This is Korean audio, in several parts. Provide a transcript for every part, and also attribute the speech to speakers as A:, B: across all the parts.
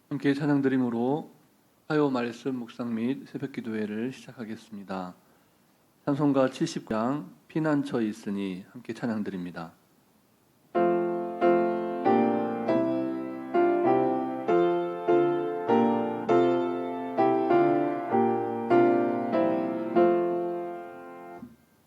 A: 함께 찬양드림으로 화요 말씀 묵상 및 새벽 기도회를 시작하겠습니다. 찬송가 70장 피난처 있으니 함께 찬양드립니다.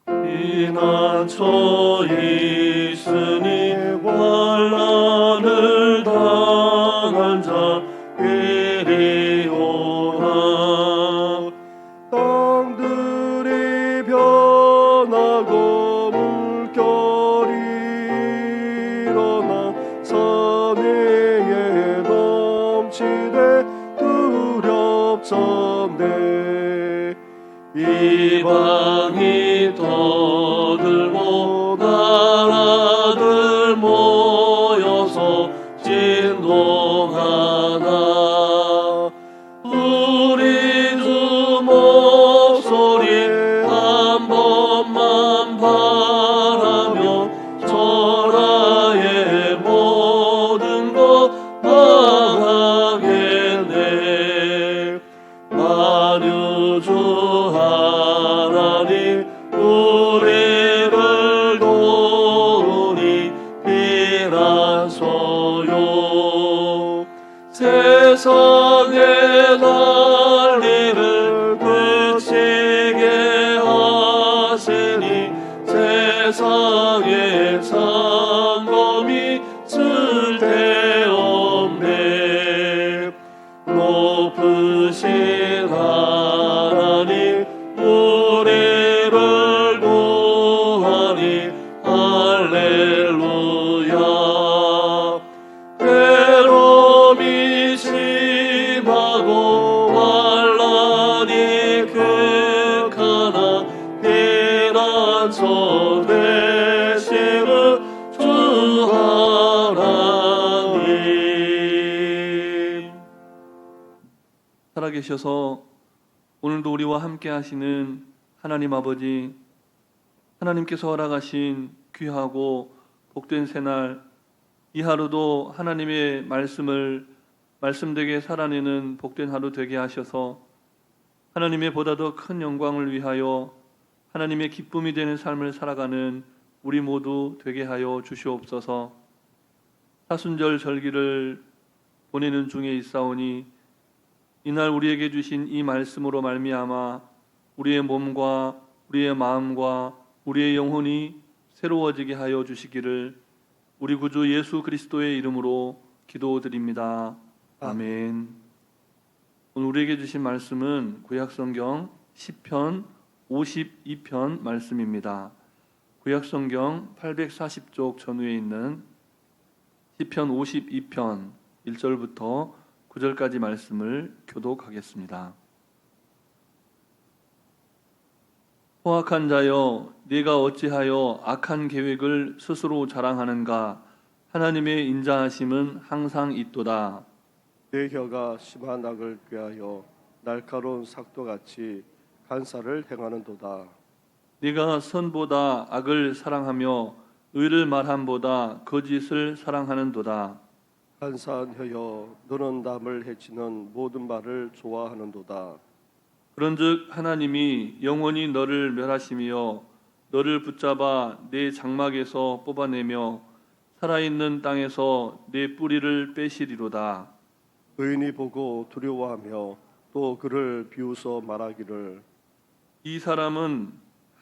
B: 피난처 있으니 환난을 당한 자 이리 오라. 땅들이 변하고 물결이 일어나 산 위에 넘치되 두렵잖네. 이방이 떠들고 나라들 모여서 진동하나. 우리 주 목소리 한 번만 바라며 전하의 모든 것 망하겠네. 만유주 하나님 우리를 도우니 피난처요. 세상의 난리를 그치게 하시니 세상의 창검이 쓸데없네. 높으신 하나님 우리를 구하니 할렐루야. 괴로움이 심하고 환난이 극하나 피난처 되시는 주 하나님.
A: 살아계셔서 오늘도 우리와 함께 하시는 하나님 아버지, 하나님께서 허락하신 귀하고 복된 새날, 이 하루도 하나님의 말씀되게 살아내는 복된 하루 되게 하셔서 하나님의 보다 더 큰 영광을 위하여 하나님의 기쁨이 되는 삶을 살아가는 우리 모두 되게 하여 주시옵소서. 사순절 절기를 보내는 중에 있사오니 이날 우리에게 주신 이 말씀으로 말미암아 우리의 몸과 우리의 마음과 우리의 영혼이 새로워지게 하여 주시기를 우리 구주 예수 그리스도의 이름으로 기도드립니다. 아멘. 오늘 우리에게 주신 말씀은 구약성경 시편 52편 말씀입니다. 구약성경 840쪽 전후에 있는 시편 52편 1절부터 9절까지 말씀을 교독하겠습니다. 포악한 자여, 네가 어찌하여 악한 계획을 스스로 자랑하는가? 하나님의 인자하심은 항상 있도다.
B: 내 혀가 심한 악을 꾀하여 날카로운 삭도같이 간사를 행하는도다.
A: 네가 선보다 악을 사랑하며 의를 말함보다 거짓을 사랑하는도다.
B: 간사한 혀여, 너는 남을 해치는 모든 말을 좋아하는도다.
A: 그런즉 하나님이 영원히 너를 멸하시며 너를 붙잡아 내 장막에서 뽑아내며 살아있는 땅에서 내 뿌리를 빼시리로다.
B: 의인이 보고 두려워하며 또 그를 비웃어 말하기를
A: 이 사람은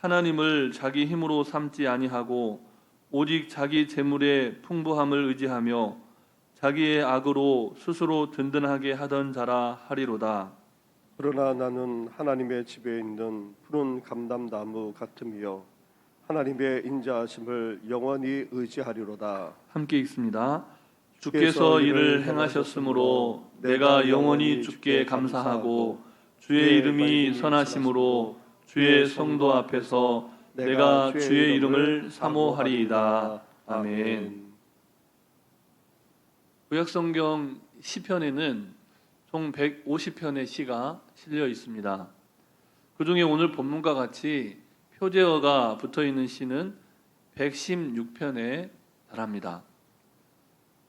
A: 하나님을 자기 힘으로 삼지 아니하고 오직 자기 재물의 풍부함을 의지하며 자기의 악으로 스스로 든든하게 하던 자라 하리로다.
B: 그러나 나는 하나님의 집에 있는 푸른 감람나무 같으며 하나님의 인자하심을 영원히 의지하리로다.
A: 함께 읽습니다. 주께서 이를 행하셨으므로 내가 영원히 주께 감사하고 주의 이름이 선하심으로 주의 성도 앞에서 내가 주의 이름을 사모하리이다. 아멘. 구약성경 시편에는 총 150편의 시가 실려 있습니다. 그 중에 오늘 본문과 같이 표제어가 붙어있는 시는 116편에 달합니다.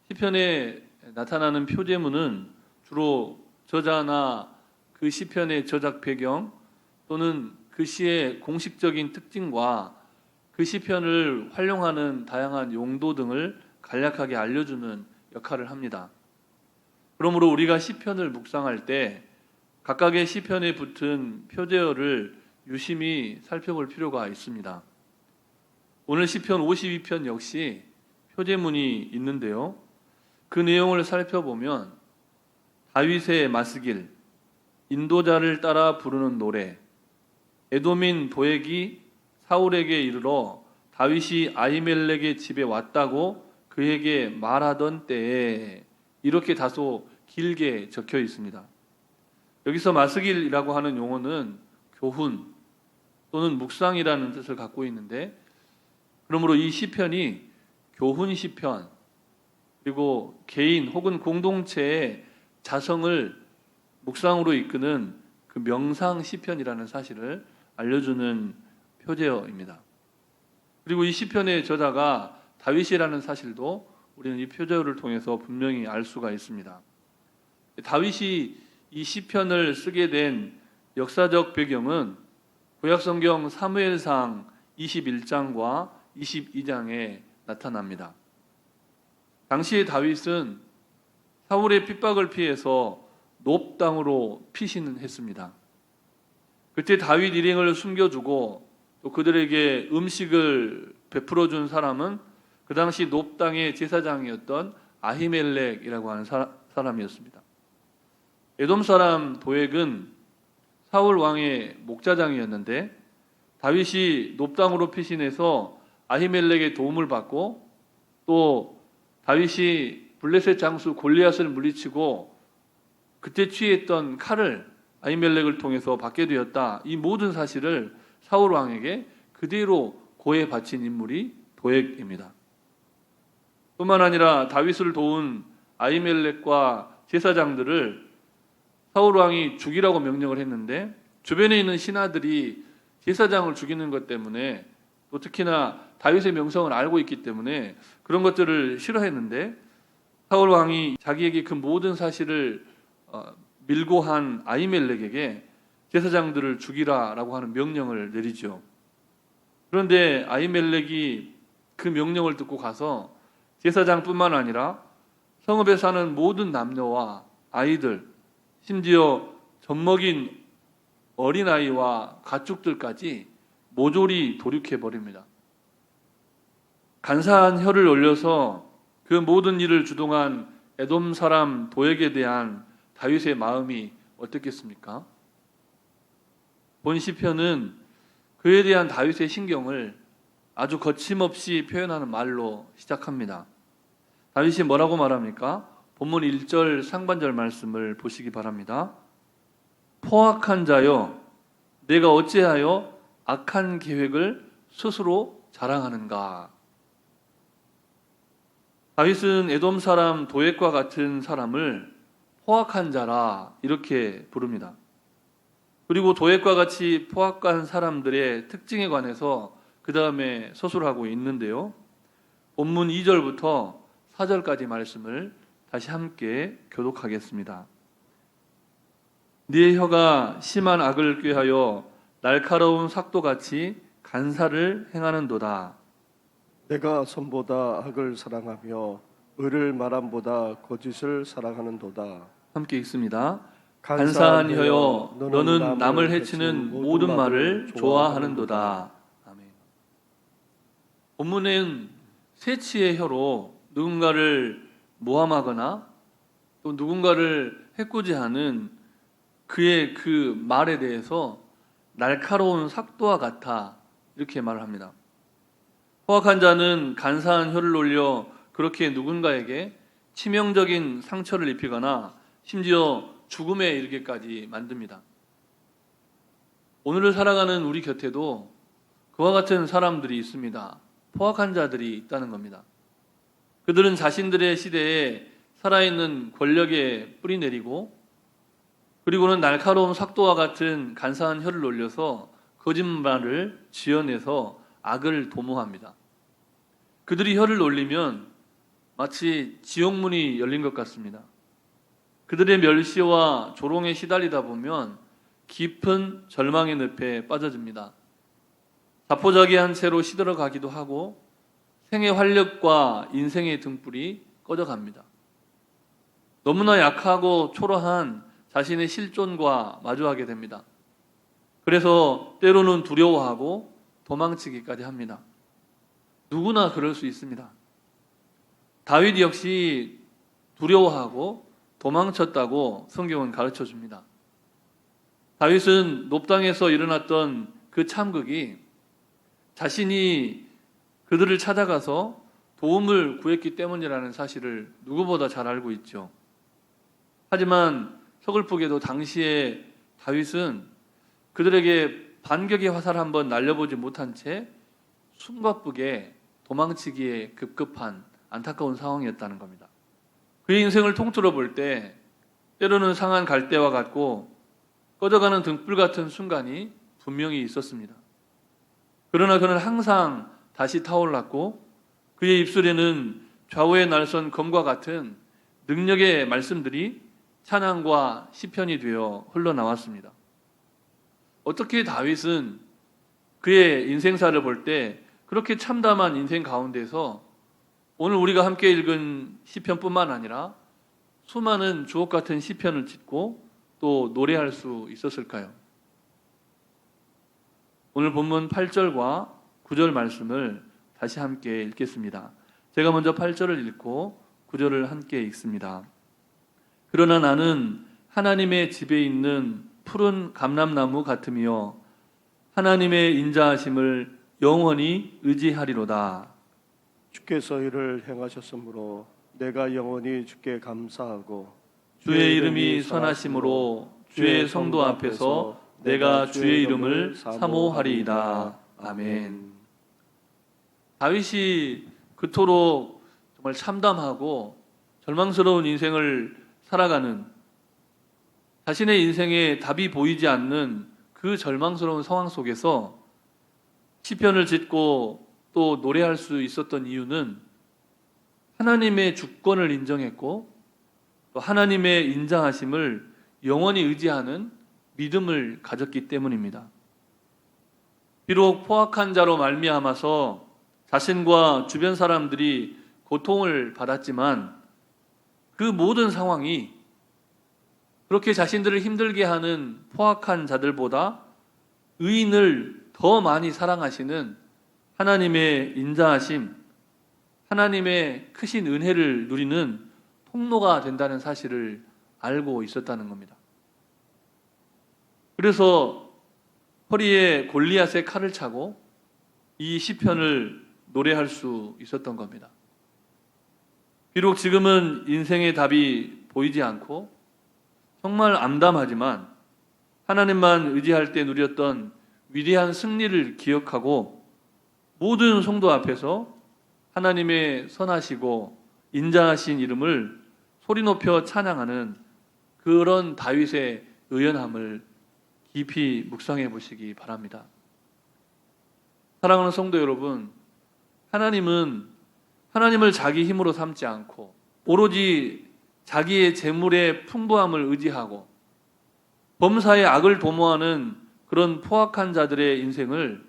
A: 시편에 나타나는 표제문은 주로 저자나 그 시편의 저작 배경 또는 그 시의 공식적인 특징과 그 시편을 활용하는 다양한 용도 등을 간략하게 알려주는 역할을 합니다. 그러므로 우리가 시편을 묵상할 때 각각의 시편에 붙은 표제어를 유심히 살펴볼 필요가 있습니다. 오늘 시편 52편 역시 표제문이 있는데요. 그 내용을 살펴보면 다윗의 마스길, 인도자를 따라 부르는 노래, 에돔인 도액이 사울에게 이르러 다윗이 아히멜렉의 집에 왔다고 그에게 말하던 때에 이렇게 다소 길게 적혀 있습니다. 여기서 마스길이라고 하는 용어는 교훈 또는 묵상이라는 뜻을 갖고 있는데, 그러므로 이 시편이 교훈 시편 그리고 개인 혹은 공동체의 자성을 묵상으로 이끄는 그 명상 시편이라는 사실을 알려주는 표제어입니다. 그리고 이 시편의 저자가 다윗이라는 사실도 우리는 이 표제어를 통해서 분명히 알 수가 있습니다. 다윗이 이 시편을 쓰게 된 역사적 배경은 구약성경 사무엘상 21장과 22장에 나타납니다. 당시에 다윗은 사울의 핍박을 피해서 놉 땅으로 피신을 했습니다. 그때 다윗 일행을 숨겨주고 또 그들에게 음식을 베풀어 준 사람은 그 당시 놉 땅의 제사장이었던 아히멜렉이라고 하는 사람이었습니다. 에돔 사람 도액은 사울 왕의 목자장이었는데 다윗이 놉 땅으로 피신해서 아히멜렉의 도움을 받고 또 다윗이 블레셋 장수 골리앗을 물리치고 그때 취했던 칼을 아히멜렉을 통해서 받게 되었다. 이 모든 사실을 사울 왕에게 그대로 고해 바친 인물이 도액입니다. 뿐만 아니라 다윗을 도운 아히멜렉과 제사장들을 사울 왕이 죽이라고 명령을 했는데 주변에 있는 신하들이 제사장을 죽이는 것 때문에 또 특히나 다윗의 명성을 알고 있기 때문에 그런 것들을 싫어했는데 사울 왕이 자기에게 그 모든 사실을 밀고 한 아히멜렉에게 제사장들을 죽이라라고 하는 명령을 내리죠. 그런데 아히멜렉이 그 명령을 듣고 가서 제사장뿐만 아니라 성읍에 사는 모든 남녀와 아이들, 심지어 젖먹인 어린아이와 가축들까지 모조리 돌육해버립니다. 간사한 혀를 올려서 그 모든 일을 주동한 에돔 사람 도액에 대한 다윗의 마음이 어떻겠습니까? 본 시편은 그에 대한 다윗의 신경을 아주 거침없이 표현하는 말로 시작합니다. 다윗이 뭐라고 말합니까? 본문 1절 상반절 말씀을 보시기 바랍니다. 포악한 자여, 내가 어찌하여 악한 계획을 스스로 자랑하는가? 다윗은 에돔 사람 도액과 같은 사람을 포악한 자라 이렇게 부릅니다. 그리고 도액과 같이 포악한 사람들의 특징에 관해서 그 다음에 서술하고 있는데요. 본문 2절부터 4절까지 말씀을 다시 함께 교독하겠습니다. 네 혀가 심한 악을 꾀하여 날카로운 삭도같이 간사를 행하는도다.
B: 내가 선보다 악을 사랑하며 의를 말함보다 거짓을 사랑하는도다.
A: 함께 읽습니다. 간사한 혀여, 너는 남을 해치는 모든 말을 좋아하는도다. 아멘. 본문은 세치의 혀로 누군가를 모함하거나 또 누군가를 해코지하는 그의 그 말에 대해서 날카로운 삭도와 같아 이렇게 말을 합니다. 포악한 자는 간사한 혀를 올려 그렇게 누군가에게 치명적인 상처를 입히거나 심지어 죽음에 이르게까지 만듭니다. 오늘을 살아가는 우리 곁에도 그와 같은 사람들이 있습니다. 포악한 자들이 있다는 겁니다. 그들은 자신들의 시대에 살아있는 권력에 뿌리 내리고 그리고는 날카로운 삭도와 같은 간사한 혀를 올려서 거짓말을 지어내서 악을 도모합니다. 그들이 혀를 올리면 마치 지옥문이 열린 것 같습니다. 그들의 멸시와 조롱에 시달리다 보면 깊은 절망의 늪에 빠져듭니다. 자포자기한 채로 시들어가기도 하고 생의 활력과 인생의 등불이 꺼져갑니다. 너무나 약하고 초라한 자신의 실존과 마주하게 됩니다. 그래서 때로는 두려워하고 도망치기까지 합니다. 누구나 그럴 수 있습니다. 다윗 역시 두려워하고 도망쳤다고 성경은 가르쳐 줍니다. 다윗은 높당에서 일어났던 그 참극이 자신이 그들을 찾아가서 도움을 구했기 때문이라는 사실을 누구보다 잘 알고 있죠. 하지만 서글프게도 당시에 다윗은 그들에게 반격의 화살을 한번 날려보지 못한 채 숨가쁘게 도망치기에 급급한 안타까운 상황이었다는 겁니다. 그의 인생을 통틀어 볼 때 때로는 상한 갈대와 같고 꺼져가는 등불 같은 순간이 분명히 있었습니다. 그러나 그는 항상 다시 타올랐고 그의 입술에는 좌우에 날선 검과 같은 능력의 말씀들이 찬양과 시편이 되어 흘러나왔습니다. 어떻게 다윗은 그의 인생사를 볼 때 그렇게 참담한 인생 가운데서 오늘 우리가 함께 읽은 시편뿐만 아니라 수많은 주옥 같은 시편을 짓고 또 노래할 수 있었을까요? 오늘 본문 8절과 9절 말씀을 다시 함께 읽겠습니다. 제가 먼저 8절을 읽고 9절을 함께 읽습니다. 그러나 나는 하나님의 집에 있는 푸른 감람나무 같으며 하나님의 인자하심을 영원히 의지하리로다.
B: 주께서 이를 행하셨으므로 내가 영원히 주께 감사하고
A: 주의 이름이 선하심으로 주의 성도 앞에서 내가 주의 이름을 사모하리이다. 아멘. 다윗이 그토록 정말 참담하고 절망스러운 인생을 살아가는, 자신의 인생에 답이 보이지 않는 그 절망스러운 상황 속에서 시편을 짓고 또 노래할 수 있었던 이유는 하나님의 주권을 인정했고 또 하나님의 인자하심을 영원히 의지하는 믿음을 가졌기 때문입니다. 비록 포악한 자로 말미암아서 자신과 주변 사람들이 고통을 받았지만 그 모든 상황이 그렇게 자신들을 힘들게 하는 포악한 자들보다 의인을 더 많이 사랑하시는 하나님의 인자하심, 하나님의 크신 은혜를 누리는 통로가 된다는 사실을 알고 있었다는 겁니다. 그래서 허리에 골리앗의 칼을 차고 이 시편을 노래할 수 있었던 겁니다. 비록 지금은 인생의 답이 보이지 않고 정말 암담하지만 하나님만 의지할 때 누렸던 위대한 승리를 기억하고 모든 성도 앞에서 하나님의 선하시고 인자하신 이름을 소리 높여 찬양하는 그런 다윗의 의연함을 깊이 묵상해 보시기 바랍니다. 사랑하는 성도 여러분, 하나님은 하나님을 자기 힘으로 삼지 않고 오로지 자기의 재물의 풍부함을 의지하고 범사의 악을 도모하는 그런 포악한 자들의 인생을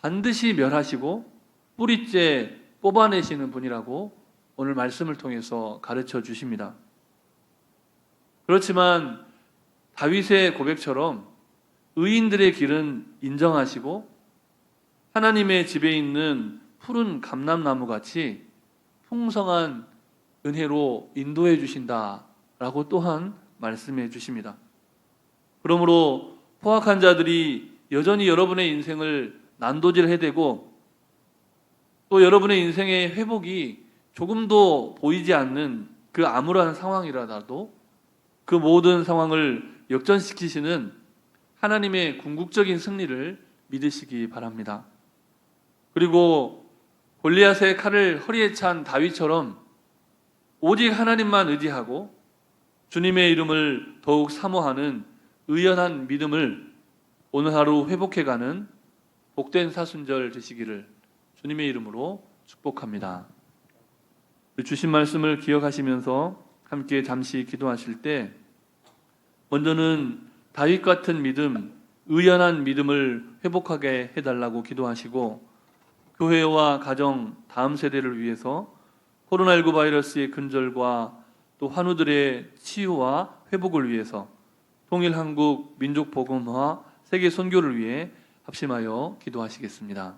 A: 반드시 멸하시고 뿌리째 뽑아내시는 분이라고 오늘 말씀을 통해서 가르쳐 주십니다. 그렇지만 다윗의 고백처럼 의인들의 길은 인정하시고 하나님의 집에 있는 푸른 감람나무 같이 풍성한 은혜로 인도해 주신다라고 또한 말씀해 주십니다. 그러므로 포악한 자들이 여전히 여러분의 인생을 난도질해대고 또 여러분의 인생의 회복이 조금도 보이지 않는 그 암울한 상황이라도 그 모든 상황을 역전시키시는 하나님의 궁극적인 승리를 믿으시기 바랍니다. 그리고 골리앗의 칼을 허리에 찬 다윗처럼 오직 하나님만 의지하고 주님의 이름을 더욱 사모하는 의연한 믿음을 오늘 하루 회복해가는 복된 사순절 되시기를 주님의 이름으로 축복합니다. 주신 말씀을 기억하시면서 함께 잠시 기도하실 때 먼저는 다윗 같은 믿음, 의연한 믿음을 회복하게 해달라고 기도하시고 교회와 가정, 다음 세대를 위해서 코로나19 바이러스의 근절과 또 환우들의 치유와 회복을 위해서 통일 한국 민족 복음화 세계 선교를 위해 합심하여 기도하시겠습니다.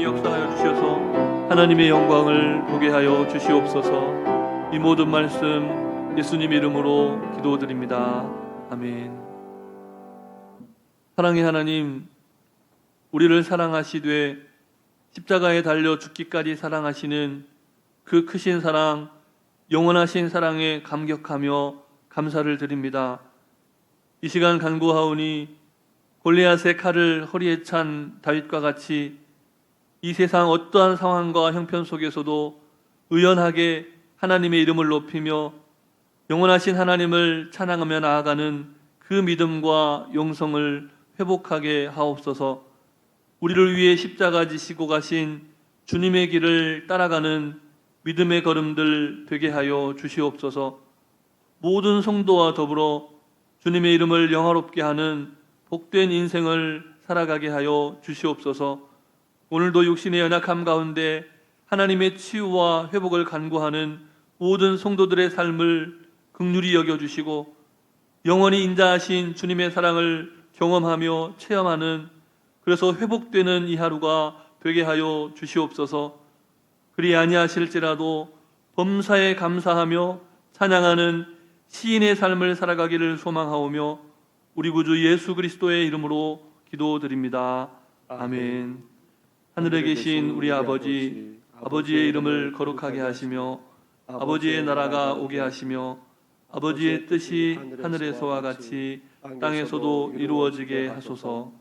A: 역사하여 주셔서 하나님의 영광을 보게 하여 주시옵소서. 이 모든 말씀 예수님 이름으로 기도드립니다. 아멘. 사랑의 하나님, 우리를 사랑하시되 십자가에 달려 죽기까지 사랑하시는 그 크신 사랑, 영원하신 사랑에 감격하며 감사를 드립니다. 이 시간 간구하오니 골리앗의 칼을 허리에 찬 다윗과 같이 이 세상 어떠한 상황과 형편 속에서도 의연하게 하나님의 이름을 높이며 영원하신 하나님을 찬양하며 나아가는 그 믿음과 용성을 회복하게 하옵소서. 우리를 위해 십자가 지시고 가신 주님의 길을 따라가는 믿음의 걸음들 되게 하여 주시옵소서. 모든 성도와 더불어 주님의 이름을 영화롭게 하는 복된 인생을 살아가게 하여 주시옵소서. 오늘도 육신의 연약함 가운데 하나님의 치유와 회복을 간구하는 모든 성도들의 삶을 긍휼히 여겨주시고 영원히 인자하신 주님의 사랑을 경험하며 체험하는, 그래서 회복되는 이 하루가 되게 하여 주시옵소서. 그리 아니하실지라도 범사에 감사하며 찬양하는 시인의 삶을 살아가기를 소망하오며 우리 구주 예수 그리스도의 이름으로 기도드립니다. 아멘. 하늘에 계신 우리 아버지, 아버지의 이름을 거룩하게 하시며 아버지의 나라가 오게 하시며 아버지의 뜻이 하늘에서와 같이 땅에서도 이루어지게 하소서.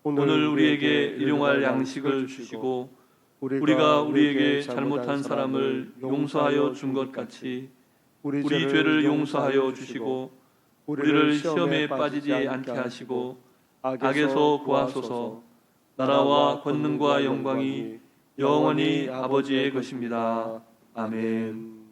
A: 오늘 우리에게 일용할 양식을 주시고 우리가 우리에게 잘못한 사람을 용서하여 준 것 같이 우리 죄를 용서하여 주시고 우리를 시험에 빠지지 않게 하시고 악에서 구하소서. 나라와 권능과 영광이 영원히 아버지의 것입니다. 아멘.